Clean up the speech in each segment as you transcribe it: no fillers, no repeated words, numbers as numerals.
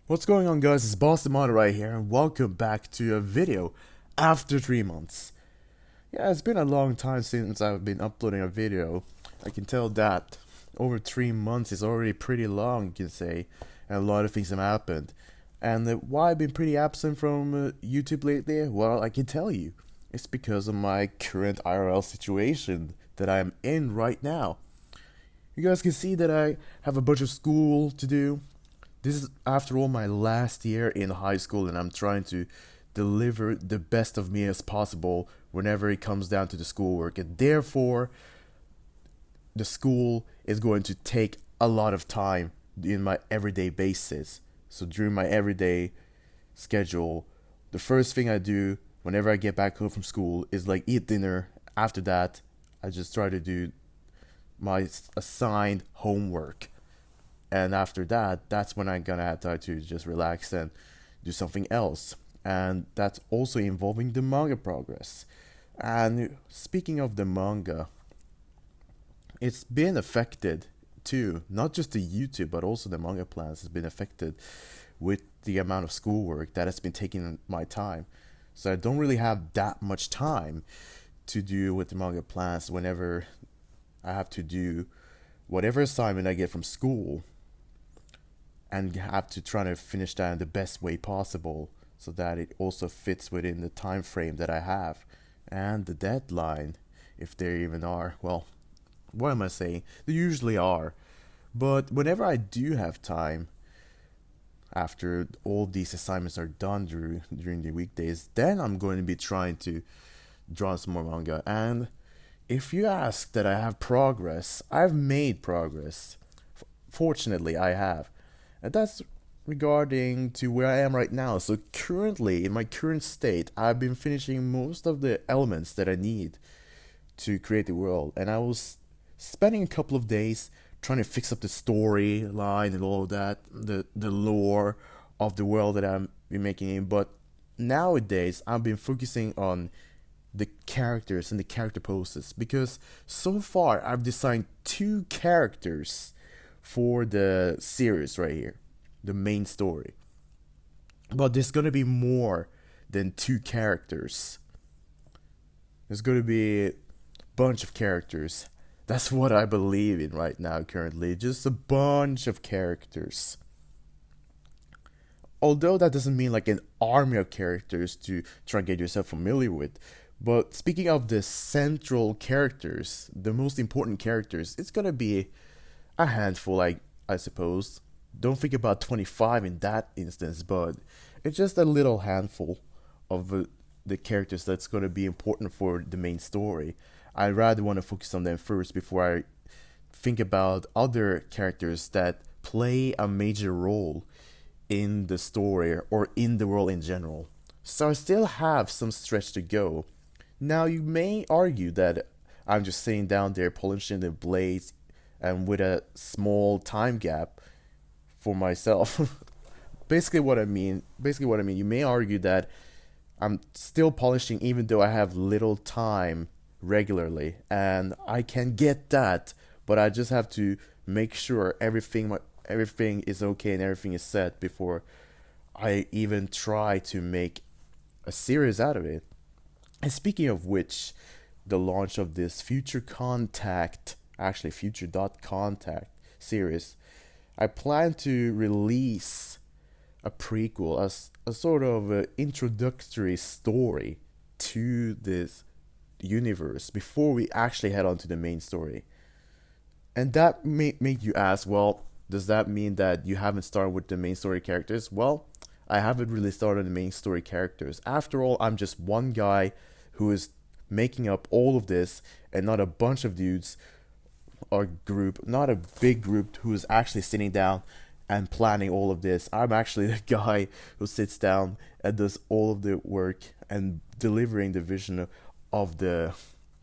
What's going on, guys? It's BossTheModern right here, and welcome back to a video after 3 months. Yeah, it's been a long time since I've been uploading a video. I can tell that over 3 months is already pretty long, you can say, and a lot of things have happened. And why I've been pretty absent from YouTube lately? Well, I can tell you. It's because of my current IRL situation that I'm in right now. You guys can see that I have a bunch of school to do. This is, after all, my last year in high school, and I'm trying to deliver the best of me as possible whenever it comes down to the schoolwork. And therefore, the school is going to take a lot of time in my everyday basis. So during my everyday schedule, the first thing I do whenever I get back home from school is like eat dinner. After that, I just try to do my assigned homework. And after that, that's when I'm gonna have time to just relax and do something else. And that's also involving the manga progress. And speaking of the manga, it's been affected too. Not just the YouTube, but also the manga plans has been affected with the amount of schoolwork that has been taking my time. So I don't really have that much time to do with the manga plans whenever I have to do whatever assignment I get from school, and have to try to finish that in the best way possible so that it also fits within the time frame that I have and the deadline, if there even are. Well, what am I saying? There usually are. But whenever I do have time, after all these assignments are done during the weekdays, then I'm going to be trying to draw some more manga. And if you ask that I have progress, I've made progress. Fortunately, I have. And that's regarding to where I am right now. So currently, in my current state, I've been finishing most of the elements that I need to create the world. And I was spending a couple of days trying to fix up the storyline and all of that, the lore of the world that I'm been making. But nowadays, I've been focusing on the characters and the character poses, because so far I've designed 2 characters for the series right here, the main story. But there's gonna be more than 2 characters. There's gonna be a bunch of characters. That's what I believe in right now currently. Just a bunch of characters. Although that doesn't mean like an army of characters to try and get yourself familiar with. But speaking of the central characters, the most important characters, it's gonna be a handful, I suppose. Don't think about 25 in that instance, but it's just a little handful of the characters that's going to be important for the main story. I rather want to focus on them first before I think about other characters that play a major role in the story or in the world in general. So I still have some stretch to go. Now, you may argue that I'm just sitting down there polishing the blades and with a small time gap for myself. Basically what I mean, you may argue that I'm still polishing even though I have little time regularly, and I can get that, but I just have to make sure everything is okay and everything is set before I even try to make a series out of it. And speaking of which, the launch of this Future.Contact, actually Future.Contact series, I plan to release a prequel, as a sort of introductory story to this universe before we actually head on to the main story. And that may make you ask, well, does that mean that you haven't started with the main story characters? Well, I haven't really started the main story characters. After all, I'm just one guy who is making up all of this, and not a bunch of dudes or group, not a big group who is actually sitting down and planning all of this. I'm actually the guy who sits down and does all of the work and delivering the vision of the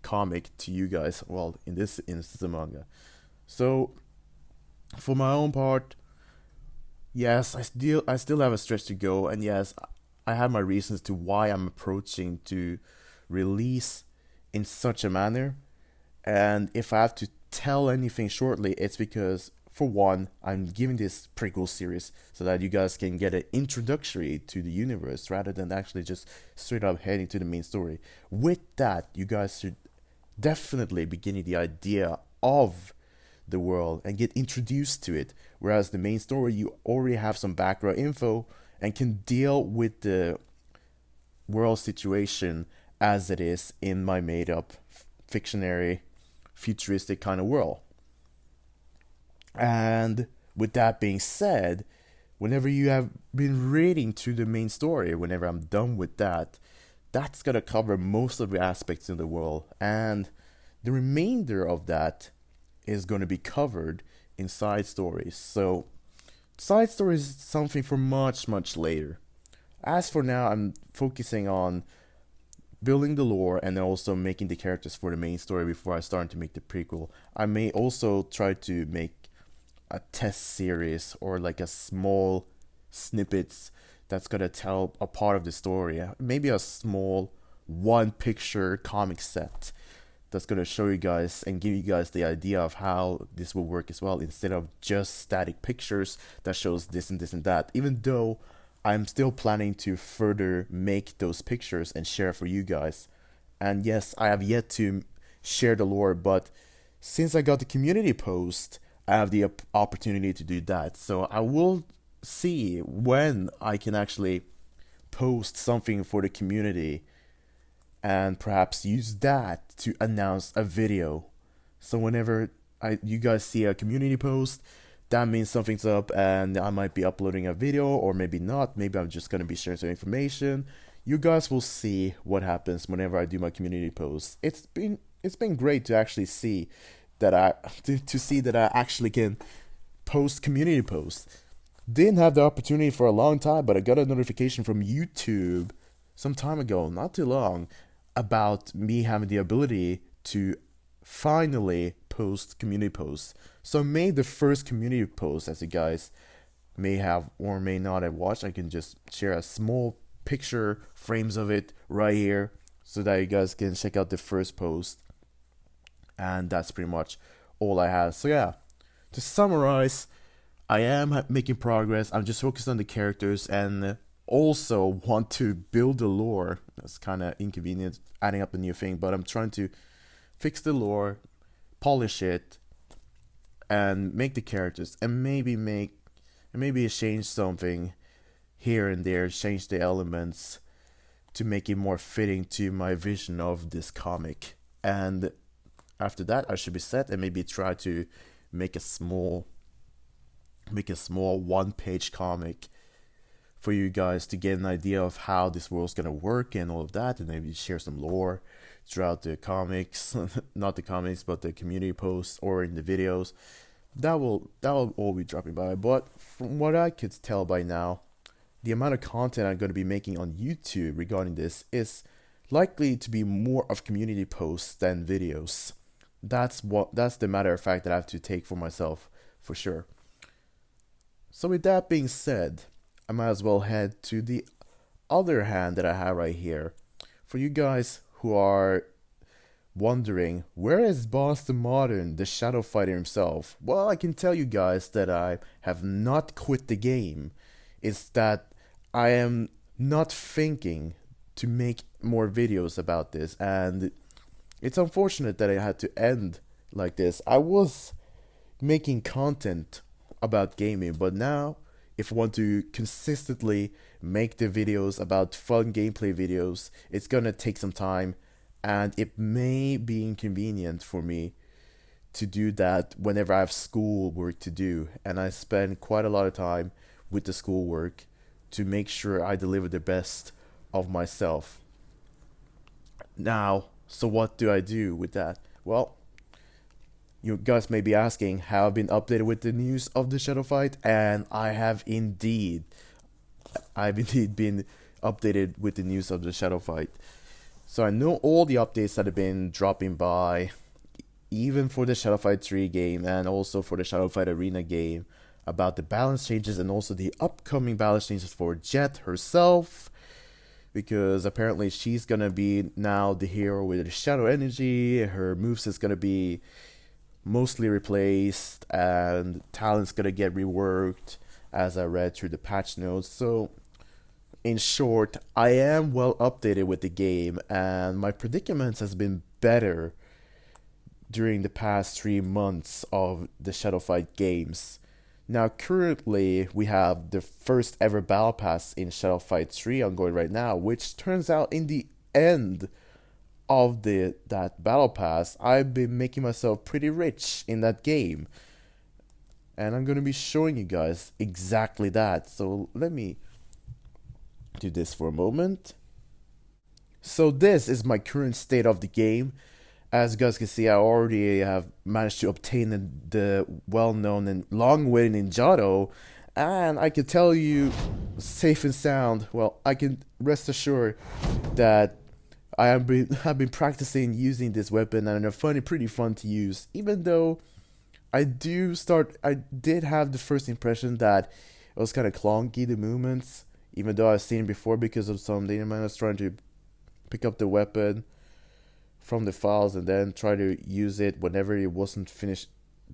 comic to you guys. Well, in this instance, the manga. So, for my own part, yes, I still have a stretch to go, and yes, I have my reasons to why I'm approaching to release in such a manner. And if I have to tell anything shortly, it's because for one, I'm giving this prequel series so that you guys can get an introductory to the universe rather than actually just straight up heading to the main story. With that, you guys should definitely be getting the idea of the world and get introduced to it. Whereas the main story, you already have some background info and can deal with the world situation as it is in my made up fictionary futuristic kind of world. And with that being said, whenever you have been reading to the main story, whenever I'm done with that, that's gonna cover most of the aspects in the world, and the remainder of that is gonna be covered in side stories. So side stories is something for much later. As for now, I'm focusing on building the lore and also making the characters for the main story before I start to make the prequel. I may also try to make a test series or like a small snippets that's gonna tell a part of the story. Maybe a small one picture comic set that's gonna show you guys and give you guys the idea of how this will work as well, instead of just static pictures that shows this and this and that. Even though I'm still planning to further make those pictures and share for you guys. And yes, I have yet to share the lore, but since I got the community post, I have the opportunity to do that. So I will see when I can actually post something for the community and perhaps use that to announce a video. So whenever you guys see a community post, that means something's up and I might be uploading a video, or maybe not. Maybe I'm just going to be sharing some information. You guys will see what happens whenever I do my community posts. It's been great to actually see that I actually can post community posts. Didn't have the opportunity for a long time, but I got a notification from YouTube some time ago, not too long, about me having the ability to finally post community posts. So I made the first community post, as you guys may have or may not have watched. I can just share a small picture frames of it right here so that you guys can check out the first post. And that's pretty much all I have. So yeah, to summarize, I am making progress. I'm just focused on the characters and also want to build the lore. That's kind of inconvenient adding up a new thing, but I'm trying to fix the lore, polish it, and make the characters, and maybe change something here and there, change the elements to make it more fitting to my vision of this comic. And after that, I should be set, and maybe try to make a small one-page comic for you guys to get an idea of how this world's gonna work and all of that, and maybe share some lore throughout the comics, not the comics, but the community posts or in the videos. That will all be dropping by. But from what I could tell by now, the amount of content I'm going to be making on YouTube regarding this is likely to be more of community posts than videos. That's the matter of fact that I have to take for myself, for sure. So with that being said, I might as well head to the other hand that I have right here. For you guys who are wondering, where is BossTheModern, the Shadow Fighter himself? Well, I can tell you guys that I have not quit the game. It's that I am not thinking to make more videos about this, and it's unfortunate that I had to end like this. I was making content about gaming, but now if I want to consistently make the videos about fun gameplay videos, it's gonna take some time, and it may be inconvenient for me to do that whenever I have school work to do, and I spend quite a lot of time with the school work to make sure I deliver the best of myself. Now, so what do I do with that? Well, you guys may be asking how I've been updated with the news of the Shadow Fight, and I've indeed been updated with the news of the Shadow Fight. So I know all the updates that have been dropping by, even for the Shadow Fight 3 game and also for the Shadow Fight Arena game, about the balance changes and also the upcoming balance changes for Jet herself, because apparently she's gonna be now the hero with the Shadow Energy. Her moves is gonna be mostly replaced, and talent's gonna get reworked as I read through the patch notes. So, in short, I am well updated with the game, and my predicaments has been better during the past 3 months of the Shadow Fight games. Now, currently, we have the first ever Battle Pass in Shadow Fight 3 ongoing right now, which turns out in the end of that Battle Pass, I've been making myself pretty rich in that game. And I'm going to be showing you guys exactly that. So let me do this for a moment. So this is my current state of the game. As you guys can see, I already have managed to obtain the well-known and long-awaited Ninjato, and I can tell you, safe and sound, well, I can rest assured that have been practicing using this weapon, and I find it pretty fun to use, even though I did have the first impression that it was kind of clunky, the movements, even though I've seen it before because of some data man was trying to pick up the weapon from the files and then try to use it whenever it wasn't finished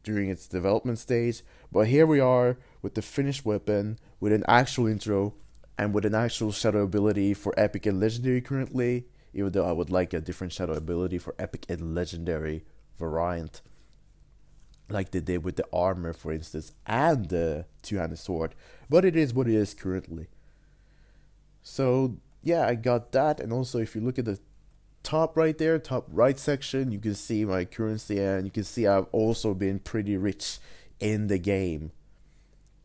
during its development stage. But here we are with the finished weapon, with an actual intro, and with an actual shadow ability for epic and legendary currently, even though I would like a different shadow ability for epic and legendary variant, like they did with the armor, for instance, and the two-handed sword. But it is what it is currently. So yeah, I got that. And also, if you look at the top right there, top right section, you can see my currency, and you can see I've also been pretty rich in the game.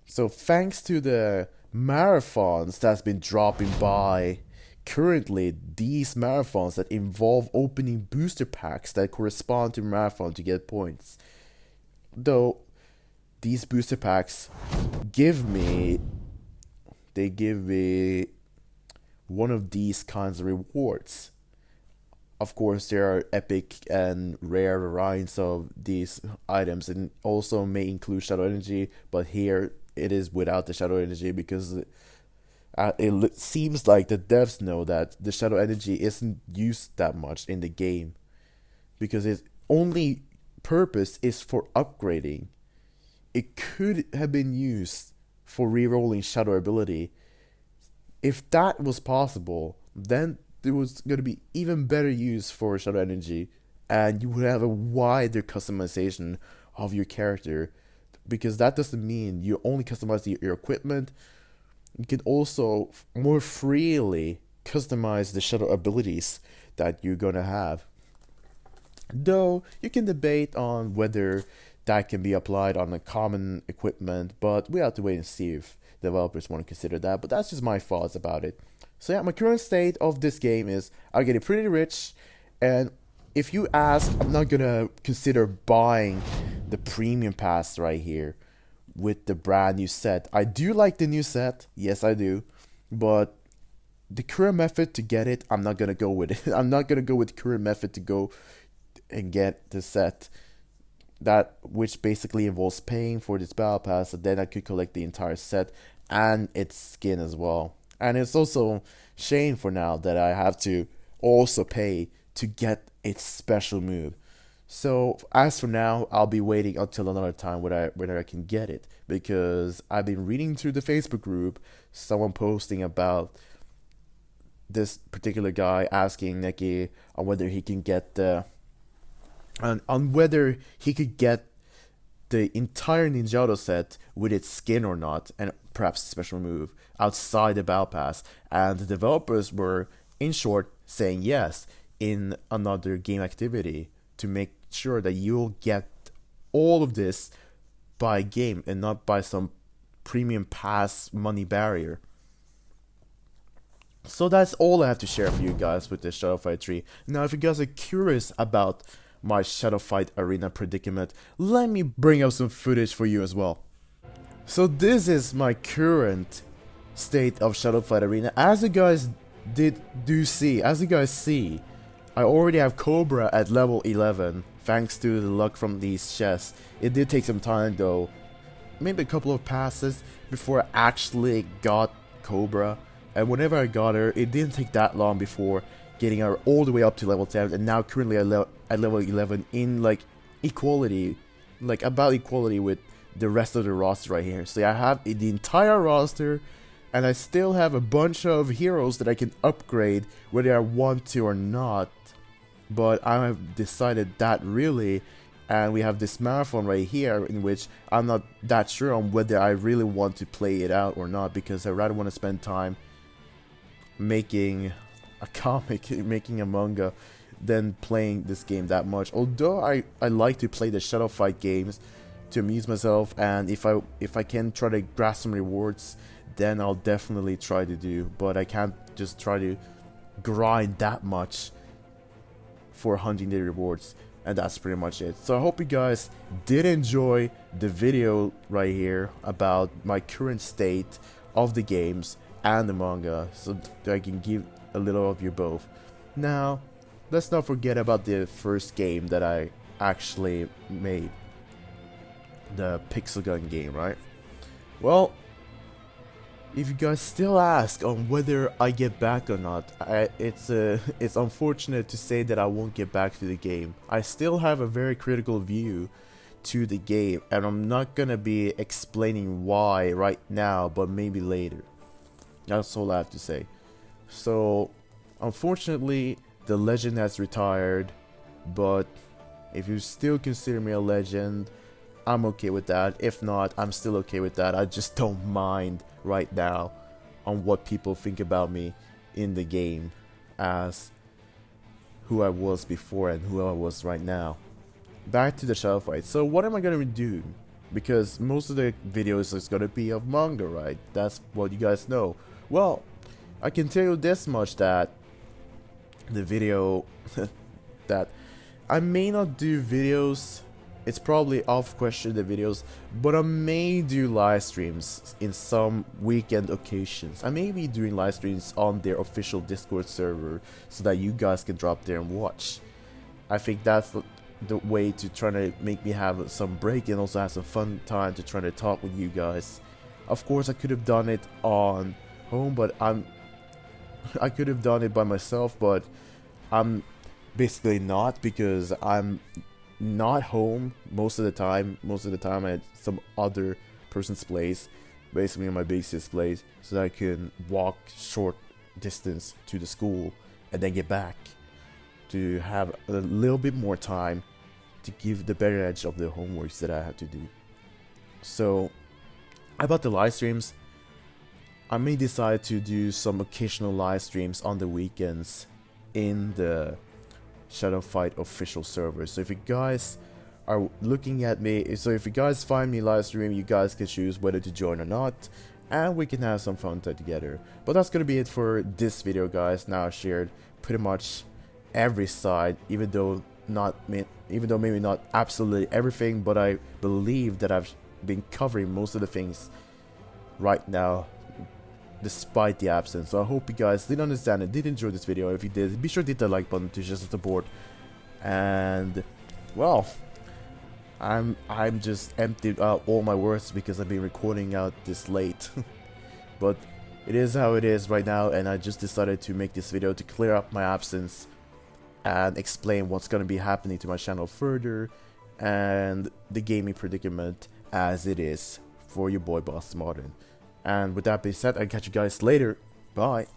So thanks to the marathons that's been dropping by currently, these marathons that involve opening booster packs that correspond to marathon to get points, though these booster packs give me one of these kinds of rewards. Of course, there are epic and rare variants of these items, and also may include shadow energy, but here it is without the shadow energy because it seems like the devs know that the shadow energy isn't used that much in the game because its only purpose is for upgrading. It could have been used for rerolling shadow ability. If that was possible, then there was going to be even better use for shadow energy, and you would have a wider customization of your character, because that doesn't mean you only customize your equipment. You can also more freely customize the shadow abilities that you're going to have. Though you can debate on whether that can be applied on a common equipment, but we have to wait and see if developers want to consider that. But that's just my thoughts about it. So yeah, my current state of this game is I'm getting pretty rich, and if you ask, I'm not gonna consider buying the premium pass right here with the brand new set. I do like the new set, yes I do, but the current method to get it, I'm not gonna go with it. I'm not gonna go with the current method to go and get the set, that which basically involves paying for this battle pass, and then I could collect the entire set and its skin as well. And it's also shame for now that I have to also pay to get its special move. So as for now, I'll be waiting until another time when I can get it, because I've been reading through the Facebook group, someone posting about this particular guy asking Neki on whether he can get on whether he could get the entire Ninjato set with its skin or not, and perhaps a special move outside the Battle Pass. And the developers were, in short, saying yes in another game activity to make sure that you'll get all of this by game and not by some premium pass money barrier. So that's all I have to share for you guys with this Shadow Fight 3. Now, if you guys are curious about my Shadow Fight Arena predicament, let me bring up some footage for you as well. So this is my current state of Shadow Fight Arena. As you guys see, I already have Cobra at level 11 thanks to the luck from these chests. It did take some time though, maybe a couple of passes before I actually got Cobra, and whenever I got her, it didn't take that long before getting her all the way up to level 10, and now currently at level 11 in like equality like about equality with the rest of the roster right here. So I have the entire roster, and I still have a bunch of heroes that I can upgrade whether I want to or not. But I have decided that really, and we have this marathon right here in which I'm not that sure on whether I really want to play it out or not, because I rather want to spend time making a comic, making a manga, than playing this game that much. Although I like to play the Shadow Fight games to amuse myself, and if I can try to grasp some rewards, then I'll definitely try to do. But I can't just try to grind that much for hunting the rewards, and that's pretty much it. So I hope you guys did enjoy the video right here about my current state of the games and the manga, so that I can give a little of you both. Now, let's not forget about the first game that I actually made, the pixel gun game, right? Well, if you guys still ask on whether I get back or not, it's unfortunate to say that I won't get back to the game. I still have a very critical view to the game, and I'm not gonna be explaining why right now, but maybe later. That's all I have to say. So, unfortunately, the legend has retired, but if you still consider me a legend, I'm okay with that. If not, I'm still okay with that. I just don't mind right now on what people think about me in the game as who I was before and who I was right now. Back to the Shadow Fight. So what am I gonna do? Because most of the videos is gonna be of manga, right? That's what you guys know. Well, I can tell you this much, that the video that I may not do videos, it's probably off question, the videos, but I may do live streams in some weekend occasions. I may be doing live streams on their official Discord server so that you guys can drop there and watch. I think that's the way to try to make me have some break and also have some fun time to try to talk with you guys. Of course, I could have done it on home, but I could have done it by myself, but I'm basically not, because I'm not home most of the time. Most of the time I'm at some other person's place, basically on my base's place, so that I can walk short distance to the school and then get back to have a little bit more time to give the better edge of the homeworks that I have to do. So about the live streams, I may decide to do some occasional live streams on the weekends in the Shadow Fight official server. So if you guys are looking at me, so if you guys find me live stream, you guys can choose whether to join or not, and we can have some fun time together. But that's gonna be it for this video, guys. Now I shared pretty much every side, even though maybe not absolutely everything, but I believe that I've been covering most of the things right now, despite the absence. So I hope you guys did understand and did enjoy this video. If you did, be sure to hit the like button to just support. And well, I'm just emptied out all my words because I've been recording out this late. But it is how it is right now, and I just decided to make this video to clear up my absence and explain what's going to be happening to my channel further, and the gaming predicament as it is for your boy BossTheModern. And with that being said, I'll catch you guys later. Bye.